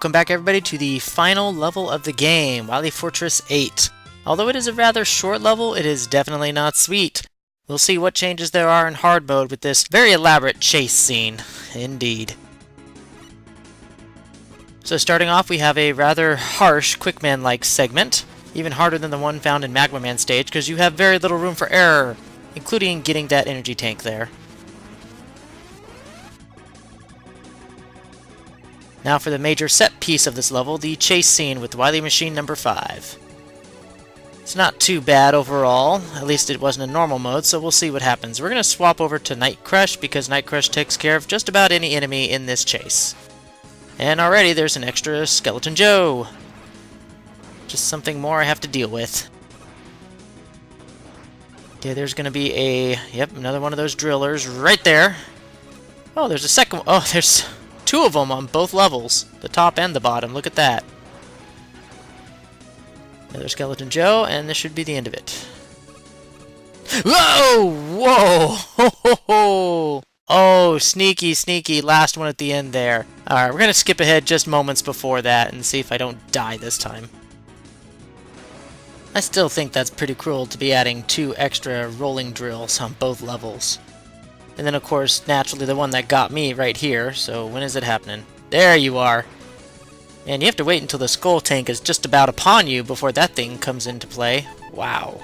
Welcome back everybody to the final level of the game, Wily Fortress 8. Although it is a rather short level, it is definitely not sweet. We'll see what changes there are in hard mode with this very elaborate chase scene. Indeed. So starting off, we have a rather harsh Quickman-like segment, even harder than the one found in Megaman stage, because you have very little room for error, including getting that energy tank there. Now for the major set piece of this level, the chase scene with Wily Machine number 5. It's not too bad overall, at least it wasn't in normal mode, so we'll see what happens. We're going to swap over to Night Crush, because Night Crush takes care of just about any enemy in this chase. And already there's an extra Skeleton Joe. Just something more I have to deal with. Okay, there's going to be another one of those drillers right there. Oh, there's a second one. Oh, there's two of them on both levels, the top and the bottom. Look at that. Another Skeleton Joe, and this should be the end of it. Whoa! Whoa! Ho, ho, ho. Oh, sneaky, sneaky. Last one at the end there. Alright, we're going to skip ahead just moments before that and see if I don't die this time. I still think that's pretty cruel to be adding 2 extra rolling drills on both levels. And then, of course, naturally the one that got me right here. So when is it happening? There you are. And you have to wait until the skull tank is just about upon you before that thing comes into play. Wow.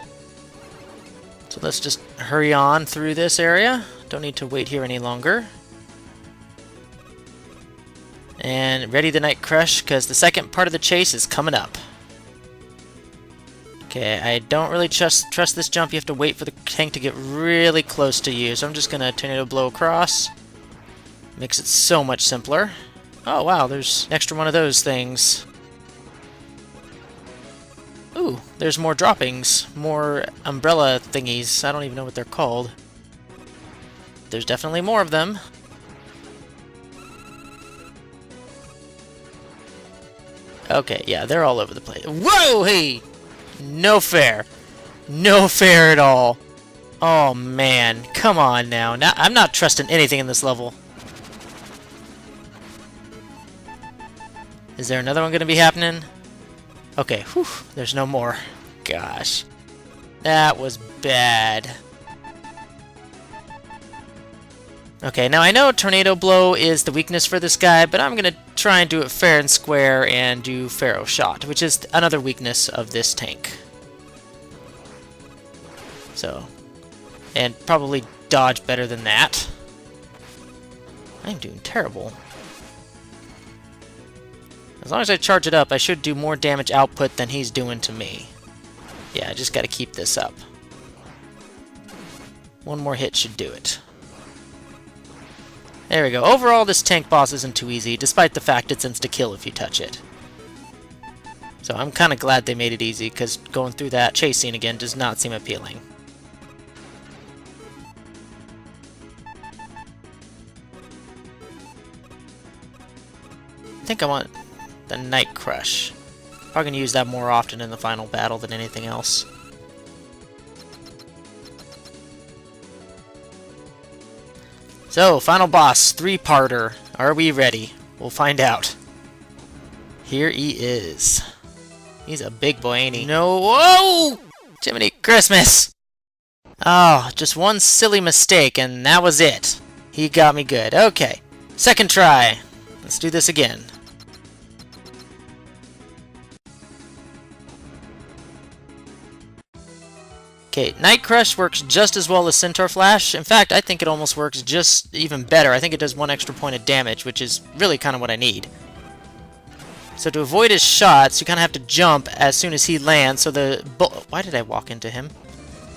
So let's just hurry on through this area. Don't need to wait here any longer. And ready the Night Crush, because the second part of the chase is coming up. Okay, I don't really trust this jump. You have to wait for the tank to get really close to you. So I'm just going to tornado blow across. Makes it so much simpler. Oh wow, there's an extra one of those things. Ooh, there's more droppings. More umbrella thingies. I don't even know what they're called. There's definitely more of them. Okay, yeah, they're all over the place. Whoa, hey! No fair. No fair at all. Oh, man. Come on now. I'm not trusting anything in this level. Is there another one going to be happening? Okay, whew. There's no more. Gosh. That was bad. Okay, now I know Tornado Blow is the weakness for this guy, but I'm going to try and do it fair and square and do Pharaoh Shot, which is another weakness of this tank. So, and probably dodge better than that. I'm doing terrible. As long as I charge it up, I should do more damage output than he's doing to me. Yeah, I just got to keep this up. One more hit should do it. There we go. Overall, this tank boss isn't too easy, despite the fact it's insta-kill if you touch it. So I'm kind of glad they made it easy, because going through that chase scene again does not seem appealing. I think I want the Night Crush. Probably going to use that more often in the final battle than anything else. So, final boss, 3-parter. Are we ready? We'll find out. Here he is. He's a big boy, ain't he? No, whoa! Jiminy Christmas! Oh, just one silly mistake, and that was it. He got me good. Okay, second try. Let's do this again. Okay, Night Crush works just as well as Centaur Flash. In fact, I think it almost works just even better. I think it does 1 extra point of damage, which is really kind of what I need. So to avoid his shots, you kind of have to jump as soon as he lands, so the why did I walk into him?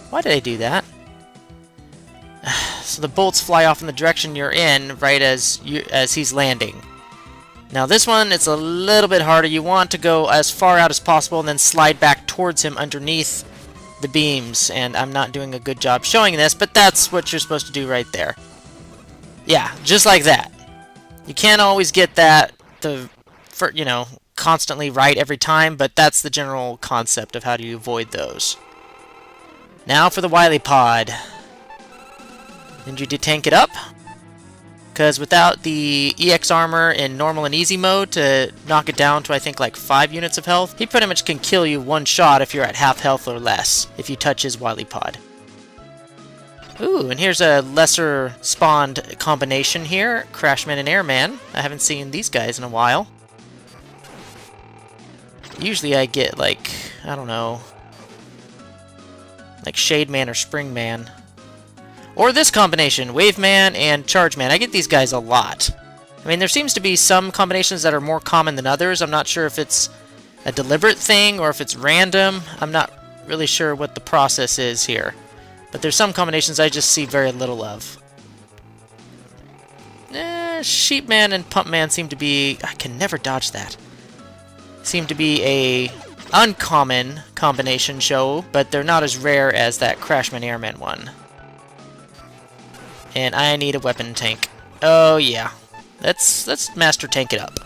Why did I do that? So the bolts fly off in the direction you're in, right as he's landing. Now this one, it's a little bit harder. You want to go as far out as possible and then slide back towards him underneath the beams, and I'm not doing a good job showing this, but that's what you're supposed to do right there. Yeah, just like that. You can't always get that constantly right every time, but that's the general concept of how do you avoid those. Now for the Wily Pod. Need you to tank it up. because without the EX armor in normal and easy mode to knock it down to I think like 5 units of health, he pretty much can kill you one shot if you're at half health or less, if you touch his Wily Pod. Ooh, and here's a lesser spawned combination here, Crashman and Airman. I haven't seen these guys in a while. Usually I get like, I don't know, like Shade Man or Spring Man. Or this combination, Wave Man and Charge Man. I get these guys a lot. I mean, there seems to be some combinations that are more common than others. I'm not sure if it's a deliberate thing or if it's random. I'm not really sure what the process is here. But there's some combinations I just see very little of. Sheep Man and Pump Man seem to be... I can never dodge that. Seem to be a uncommon combination show, but they're not as rare as that Crashman Airman one. And I need a weapon tank. Oh yeah. Let's master tank it up.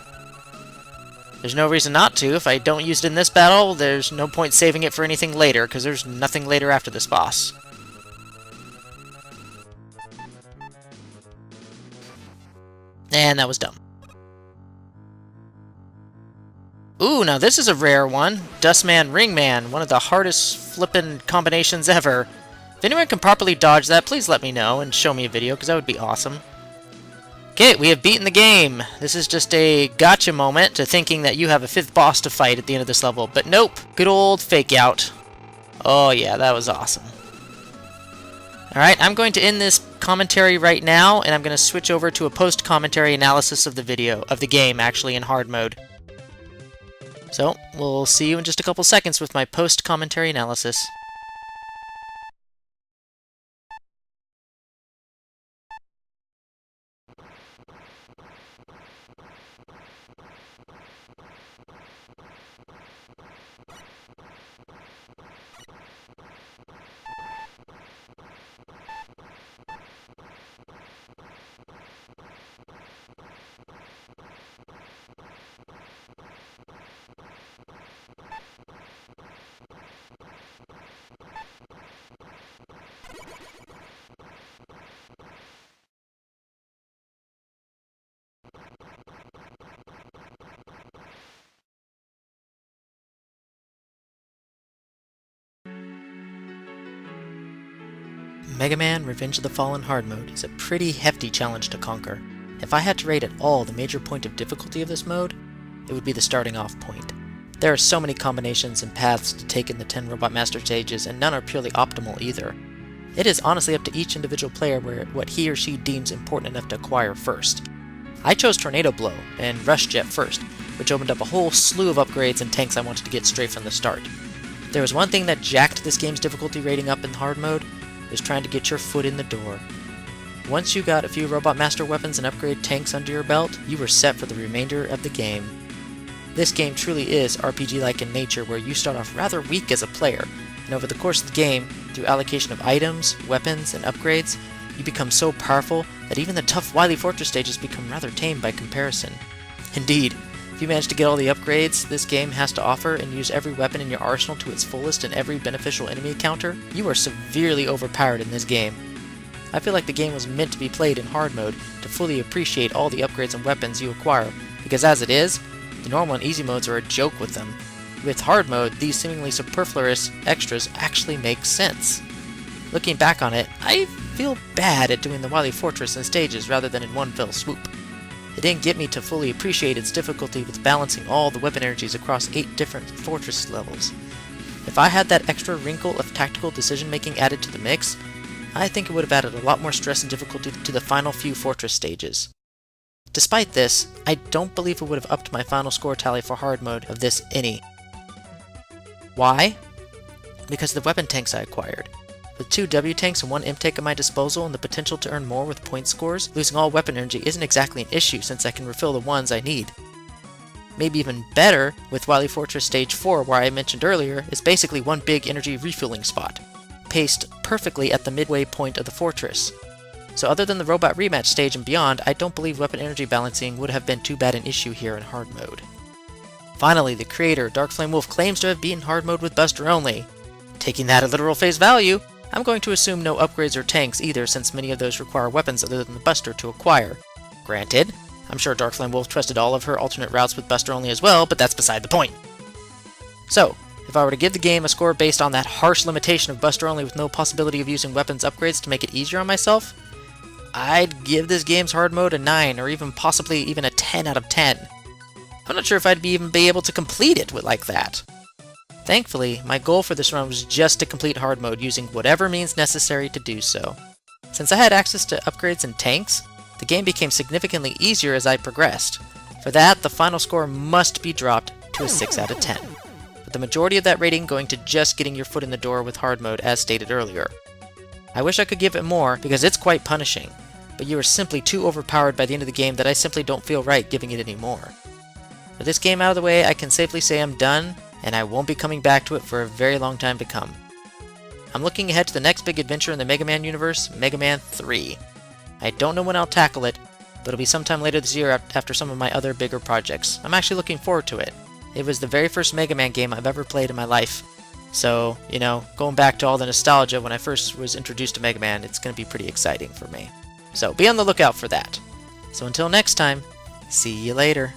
There's no reason not to. If I don't use it in this battle, there's no point saving it for anything later, because there's nothing later after this boss. And that was dumb. Ooh, now this is a rare one. Dustman, Ringman, one of the hardest flippin' combinations ever. If anyone can properly dodge that, please let me know and show me a video, because that would be awesome. Okay, we have beaten the game. This is just a gotcha moment to thinking that you have a 5th boss to fight at the end of this level, but nope. Good old fake out. Oh yeah, that was awesome. Alright, I'm going to end this commentary right now, and I'm going to switch over to a post-commentary analysis of the video, of the game, actually, in hard mode. So, we'll see you in just a couple seconds with my post-commentary analysis. Megaman Revenge of the Fallen hard mode is a pretty hefty challenge to conquer. If I had to rate at all the major point of difficulty of this mode, it would be the starting off point. There are so many combinations and paths to take in the 10 Robot Master stages, and none are purely optimal either. It is honestly up to each individual player what he or she deems important enough to acquire first. I chose Tornado Blow and Rush Jet first, which opened up a whole slew of upgrades and tanks I wanted to get straight from the start. If there was one thing that jacked this game's difficulty rating up in hard mode, it was trying to get your foot in the door. Once you got a few Robot Master weapons and upgrade tanks under your belt, you were set for the remainder of the game. This game truly is RPG-like in nature, where you start off rather weak as a player, and over the course of the game, through allocation of items, weapons, and upgrades, you become so powerful that even the tough Wily Fortress stages become rather tame by comparison. Indeed, if you manage to get all the upgrades this game has to offer and use every weapon in your arsenal to its fullest and every beneficial enemy encounter, you are severely overpowered in this game. I feel like the game was meant to be played in hard mode to fully appreciate all the upgrades and weapons you acquire, because as it is, the normal and easy modes are a joke with them. With hard mode, these seemingly superfluous extras actually make sense. Looking back on it, I feel bad at doing the Wily Fortress in stages rather than in one fell swoop. It didn't get me to fully appreciate its difficulty with balancing all the weapon energies across 8 different fortress levels. If I had that extra wrinkle of tactical decision-making added to the mix, I think it would have added a lot more stress and difficulty to the final few fortress stages. Despite this, I don't believe it would have upped my final score tally for hard mode of this any. Why? Because of the weapon tanks I acquired. With 2 W tanks and 1 imp tank at my disposal and the potential to earn more with point scores, losing all weapon energy isn't exactly an issue since I can refill the ones I need. Maybe even better, with Wily Fortress Stage 4, where I mentioned earlier, is basically one big energy refueling spot, paced perfectly at the midway point of the fortress. So other than the Robot Rematch stage and beyond, I don't believe weapon energy balancing would have been too bad an issue here in hard mode. Finally, the creator, Dark Flame Wolf, claims to have beaten hard mode with Buster only. Taking that at literal face value, I'm going to assume no upgrades or tanks either, since many of those require weapons other than the Buster to acquire. Granted, I'm sure Darkflame Wolf trusted all of her alternate routes with Buster Only as well, but that's beside the point. So, if I were to give the game a score based on that harsh limitation of Buster Only with no possibility of using weapons upgrades to make it easier on myself, I'd give this game's hard mode a 9, or even possibly even a 10 out of 10. I'm not sure if I'd even be able to complete it like that. Thankfully, my goal for this run was just to complete hard mode using whatever means necessary to do so. Since I had access to upgrades and tanks, the game became significantly easier as I progressed. For that, the final score must be dropped to a 6 out of 10, with the majority of that rating going to just getting your foot in the door with hard mode as stated earlier. I wish I could give it more because it's quite punishing, but you are simply too overpowered by the end of the game that I simply don't feel right giving it any more. With this game out of the way, I can safely say I'm done, and I won't be coming back to it for a very long time to come. I'm looking ahead to the next big adventure in the Mega Man universe, Mega Man 3. I don't know when I'll tackle it, but it'll be sometime later this year after some of my other bigger projects. I'm actually looking forward to it. It was the very first Mega Man game I've ever played in my life. So, you know, going back to all the nostalgia when I first was introduced to Mega Man, it's going to be pretty exciting for me. So be on the lookout for that. So until next time, see you later.